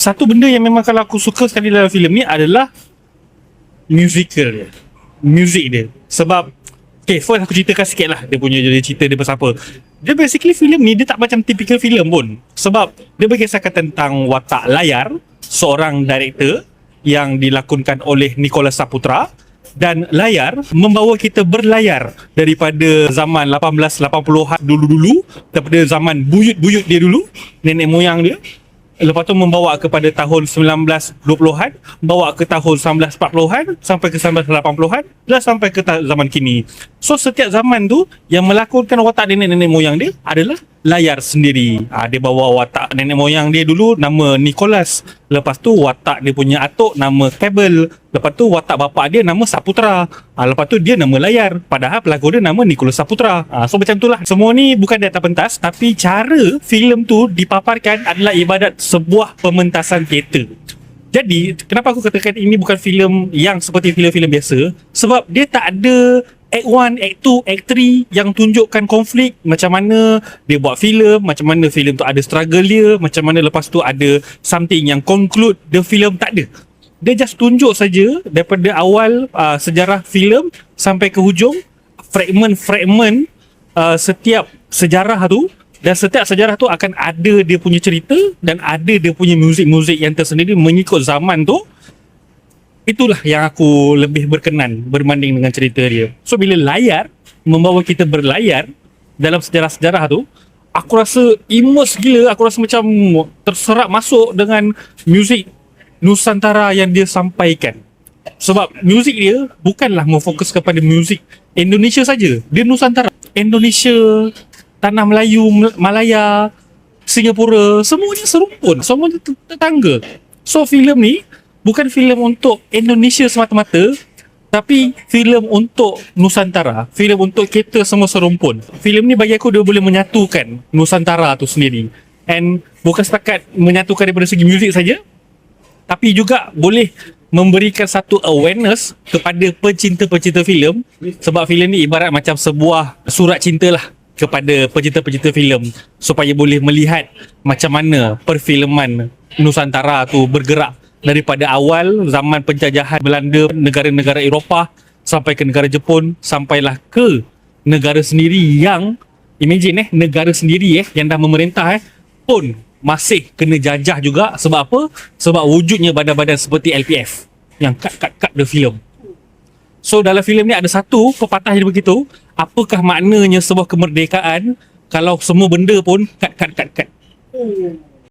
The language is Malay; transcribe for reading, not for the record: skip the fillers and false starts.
Satu benda yang memang kalau aku suka sekali dalam filem ni adalah musical dia. Music dia. Sebab first aku ceritakan sikit lah dia punya jadi cerita dia pasal apa. Dia basically filem ni dia tak macam typical filem pun. Sebab dia berkisahkan tentang watak layar seorang director yang dilakonkan oleh Nicholas Saputra, dan layar membawa kita berlayar daripada zaman 1880-an dulu-dulu, daripada zaman buyut-buyut dia dulu, nenek moyang dia. Lepas tu membawa kepada tahun 1920-an, bawa ke tahun 1940-an, sampai ke 1980-an, dan sampai ke zaman kini. So setiap zaman tu yang melakonkan watak nenek-nenek moyang dia adalah layar sendiri. Dia bawa watak nenek moyang dia dulu nama Nicholas. Lepas tu watak dia punya atuk nama Pebble. Lepas tu watak bapak dia nama Saputra. Lepas tu dia nama layar. Padahal pelakon dia nama Nicholas Saputra. So macam tu lah. Semua ni bukan di atas pentas, tapi cara filem tu dipaparkan adalah ibadat sebuah pementasan teater. Jadi kenapa aku katakan ini bukan filem yang seperti filem-filem biasa? Sebab dia tak ada Act 1, Act 2, Act 3 yang tunjukkan konflik, macam mana dia buat filem, macam mana filem tu ada struggle dia, macam mana lepas tu ada something yang conclude the filem. Tak ada. Dia just tunjuk saja daripada awal sejarah filem sampai ke hujung, fragment-fragment setiap sejarah tu, dan setiap sejarah tu akan ada dia punya cerita dan ada dia punya muzik-muzik yang tersendiri mengikut zaman tu. Itulah yang aku lebih berkenan berbanding dengan cerita dia. So bila layar membawa kita berlayar dalam sejarah-sejarah tu, aku rasa immerse gila. Aku rasa macam terserap masuk dengan muzik Nusantara yang dia sampaikan. Sebab muzik dia bukanlah memfokus kepada muzik Indonesia saja. Dia Nusantara, Indonesia, Tanah Melayu, Malaya, Singapura, semuanya serumpun, semuanya tetangga. So filem ni bukan filem untuk Indonesia semata-mata, tapi filem untuk Nusantara, filem untuk kita semua serumpun. Filem ni bagi aku dia boleh menyatukan Nusantara tu sendiri. And bukan setakat menyatukan daripada segi muzik saja, tapi juga boleh memberikan satu awareness kepada pencinta-pencinta filem. Sebab filem ni ibarat macam sebuah surat cinta lah kepada pencinta-pencinta filem, supaya boleh melihat macam mana perfilman Nusantara tu bergerak daripada awal zaman penjajahan Belanda, negara-negara Eropah, sampai ke negara Jepun, sampailah ke negara sendiri yang imagine negara sendiri yang dah memerintah pun masih kena jajah juga. Sebab apa? Sebab wujudnya badan-badan seperti LPF yang cut the film. So dalam filem ni ada satu pepatah yang begitu, apakah maknanya sebuah kemerdekaan kalau semua benda pun cut.